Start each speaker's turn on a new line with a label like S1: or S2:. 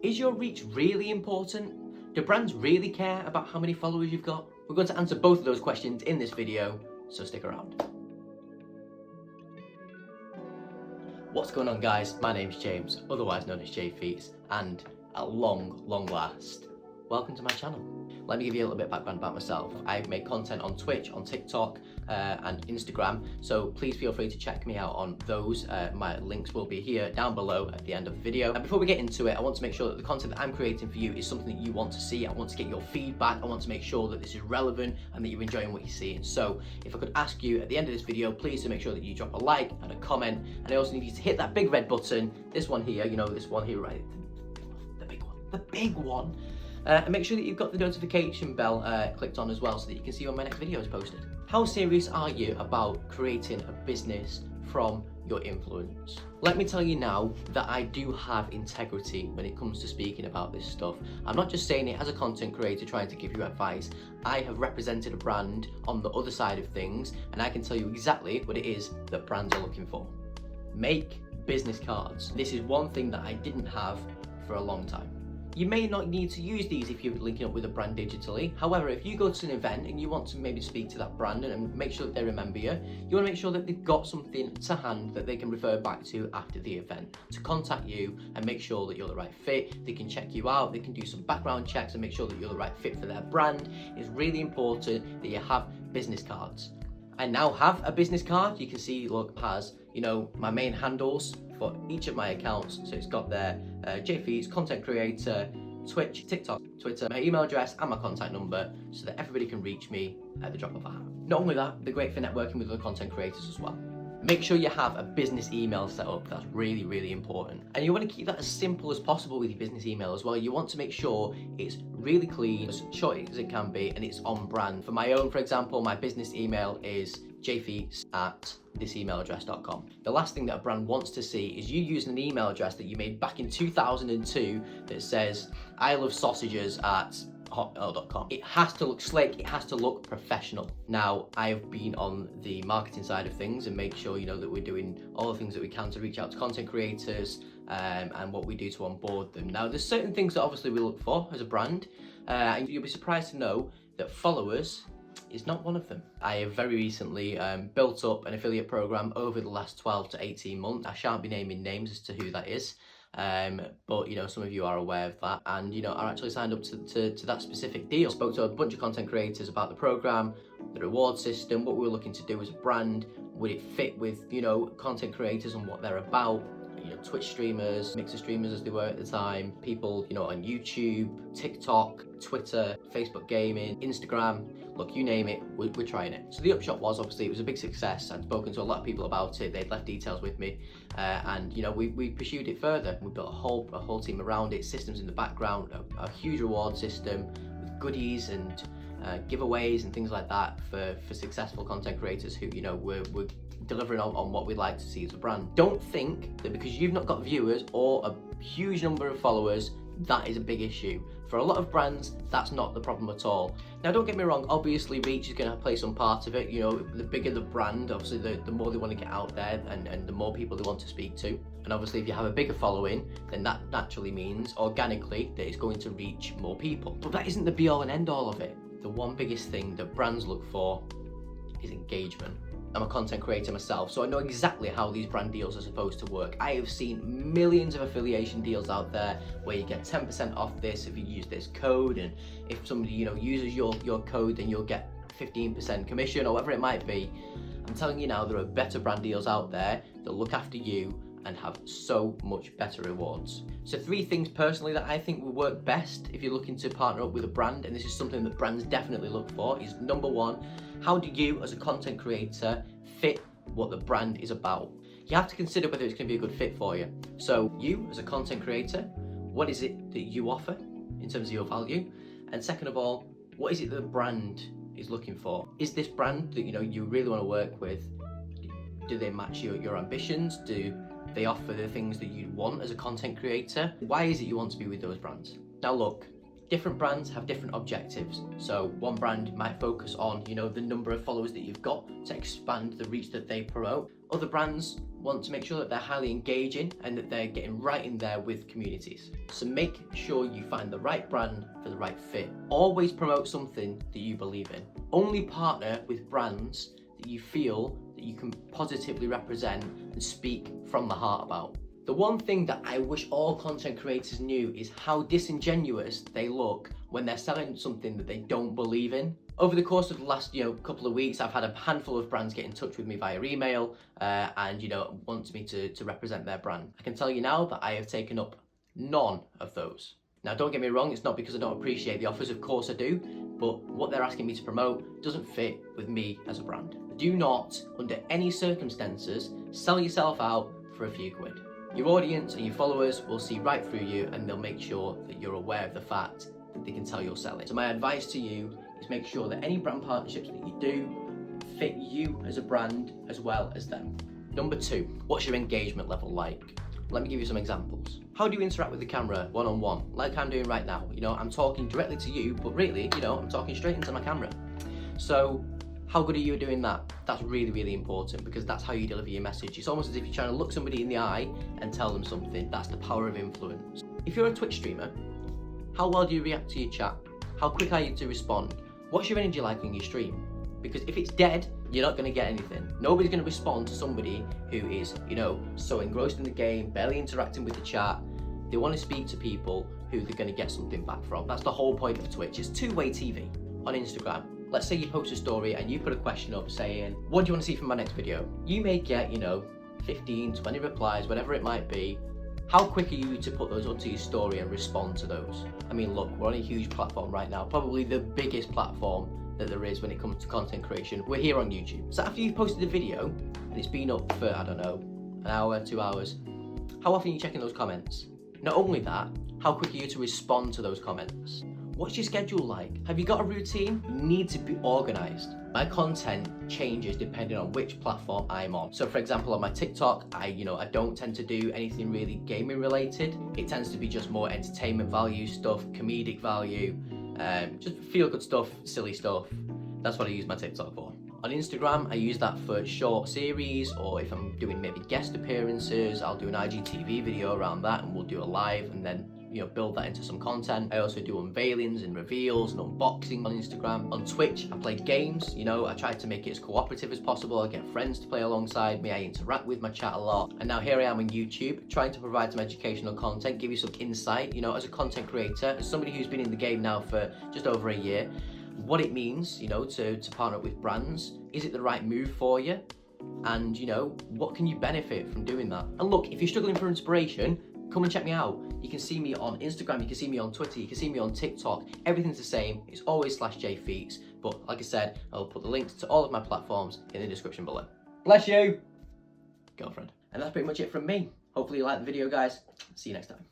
S1: Is your reach really important? Do brands really care about how many followers you've got? We're going to answer both of those questions in this video, so stick around. What's going on, guys? My name's James, otherwise known as JFeets, and at long last, welcome to my channel. Let me give you a little bit of background about myself. I make content on Twitch, on TikTok, and Instagram, so please feel free to check me out on those. My links will be here down below at the end of the video. And before we get into it, I want to make sure that the content that I'm creating for you is something that you want to see. I want to get your feedback. I want to make sure that this is relevant and that you're enjoying what you're seeing. So if I could ask you at the end of this video, please to make sure that you drop a like and a comment. And I also need you to hit that big red button, this one here, you know, this one here, right? The big one. And make sure that you've got the notification bell clicked on as well so that you can see when my next video is posted. How serious are you about creating a business from your influence? Let me tell you now that I do have integrity when it comes to speaking about this stuff. I'm not just saying it as a content creator trying to give you advice. I have represented a brand on the other side of things, and I can tell you exactly what it is that brands are looking for. Make business cards. This is one thing that I didn't have for a long time. You may not need to use these if you're linking up with a brand digitally. However, if you go to an event and you want to maybe speak to that brand and make sure that they remember you, you want to make sure that they've got something to hand that they can refer back to after the event to contact you and make sure that you're the right fit. They can check you out, they can do some background checks and make sure that you're the right fit for their brand. It's really important that you have business cards. I now have a business card. You can see, look, has, you know, my main handles for each of my accounts. So it's got their JFeets, content creator, Twitch, TikTok, Twitter, my email address and my contact number so that everybody can reach me at the drop of a hat. Not only that, they're great for networking with other content creators as well. Make sure you have a business email set up. That's really important. And you want to keep that as simple as possible with your business email as well. You want to make sure it's really clean, as short as it can be, and it's on brand. For my own, for example, my business email is jfeets@thisemailaddress.com. The last thing that a brand wants to see is you using an email address that you made back in 2002 that says, I love sausages at hotmail.com. It has to look slick, it has to look professional. Now, I've been on the marketing side of things and make sure, you know, that we're doing all the things that we can to reach out to content creators and what we do to onboard them. Now, there's certain things that obviously we look for as a brand, and you'll be surprised to know that followers is not one of them. I have very recently built up an affiliate program over the last 12 to 18 months. I shan't be naming names as to who that is. But you know, some of you are aware of that, and you know, are actually signed up to that specific deal. Spoke to a bunch of content creators about the program, the reward system, what we were looking to do as a brand. Would it fit with, you know, content creators and what they're about? You know, Twitch streamers, mixer streamers as they were at the time, people, you know, on YouTube, TikTok, Twitter, Facebook gaming, Instagram, look, you name it, we're trying it. So the upshot was, obviously, it was a big success. I'd spoken to a lot of people about it, they'd left details with me, and you know, we pursued it further. We built a whole team around it, systems in the background, a huge reward system with goodies and giveaways and things like that for successful content creators who, you know, we're delivering on what we'd like to see as a brand. Don't think that because you've not got viewers or a huge number of followers, that is a big issue. For a lot of brands, that's not the problem at all. Now, don't get me wrong, obviously reach is going to play some part of it. You know, the bigger the brand, obviously the more they want to get out there and the more people they want to speak to. And obviously if you have a bigger following, then that naturally means organically that it's going to reach more people. But that isn't the be all and end all of it. The one biggest thing that brands look for is engagement. I'm a content creator myself, so I know exactly how these brand deals are supposed to work. I have seen millions of affiliation deals out there where you get 10% off this if you use this code, and if somebody, you know, uses your code, then you'll get 15% commission or whatever it might be. I'm telling you now, there are better brand deals out there that look after you and have so much better rewards. So 3 things personally that I think will work best if you're looking to partner up with a brand, and this is something that brands definitely look for, is number 1, how do you as a content creator fit what the brand is about? You have to consider whether it's going to be a good fit for you. So you as a content creator, what is it that you offer in terms of your value? And second of all, what is it that the brand is looking for? Is this brand that, you know, you really want to work with, do they match your ambitions? Do they offer the things that you want as a content creator? Why is it you want to be with those brands? Now look, different brands have different objectives. So one brand might focus on, you know, the number of followers that you've got to expand the reach that they promote. Other brands want to make sure that they're highly engaging and that they're getting right in there with communities. So make sure you find the right brand for the right fit. Always promote something that you believe in. Only partner with brands that you feel that you can positively represent and speak from the heart about. The one thing that I wish all content creators knew is how disingenuous they look when they're selling something that they don't believe in. Over the course of the last couple of weeks, I've had a handful of brands get in touch with me via email and want me to represent their brand. I can tell you now that I have taken up none of those. Now don't get me wrong, it's not because I don't appreciate the offers, of course I do, but what they're asking me to promote doesn't fit with me as a brand. Do not, under any circumstances, sell yourself out for a few quid. Your audience and your followers will see right through you and they'll make sure that you're aware of the fact that they can tell you're selling. So my advice to you is make sure that any brand partnerships that you do fit you as a brand as well as them. Number 2, what's your engagement level like? Let me give you some examples. How do you interact with the camera one-on-one, like I'm doing right now? I'm talking directly to you, but really, I'm talking straight into my camera. So how good are you at doing that? That's really, really important because that's how you deliver your message. It's almost as if you're trying to look somebody in the eye and tell them something. That's the power of influence. If you're a Twitch streamer, how well do you react to your chat? How quick are you to respond? What's your energy like in your stream? Because if it's dead, you're not going to get anything. Nobody's going to respond to somebody who is, so engrossed in the game, barely interacting with the chat. They want to speak to people who they're going to get something back from. That's the whole point of Twitch. It's two-way TV. On Instagram, let's say you post a story and you put a question up saying, what do you want to see from my next video? You may get, 15, 20 replies, whatever it might be. How quick are you to put those onto your story and respond to those? I mean, look, we're on a huge platform right now, probably the biggest platform that there is when it comes to content creation. We're here on YouTube. So after you've posted a video and it's been up for, an hour, 2 hours, how often are you checking those comments? Not only that, how quick are you to respond to those comments? What's your schedule like? Have you got a routine? You need to be organized. My content changes depending on which platform I'm on. So for example, on my TikTok, I don't tend to do anything really gaming related. It tends to be just more entertainment value stuff, comedic value, just feel good stuff, silly stuff. That's what I use my TikTok for. On Instagram, I use that for short series, or if I'm doing maybe guest appearances, I'll do an IGTV video around that and we'll do a live and then build that into some content. I also do unveilings and reveals and unboxing on Instagram. On Twitch, I play games. I try to make it as cooperative as possible. I get friends to play alongside me. I interact with my chat a lot. And now here I am on YouTube, trying to provide some educational content, give you some insight, as a content creator, as somebody who's been in the game now for just over a year, what it means, to partner up with brands. Is it the right move for you? And, what can you benefit from doing that? And look, if you're struggling for inspiration, come and check me out. You can see me on Instagram, you can see me on Twitter, you can see me on TikTok. Everything's the same. It's always /JFeats. But like I said, I'll put the links to all of my platforms in the description below. Bless you, girlfriend. And that's pretty much it from me. Hopefully you liked the video, guys. See you next time.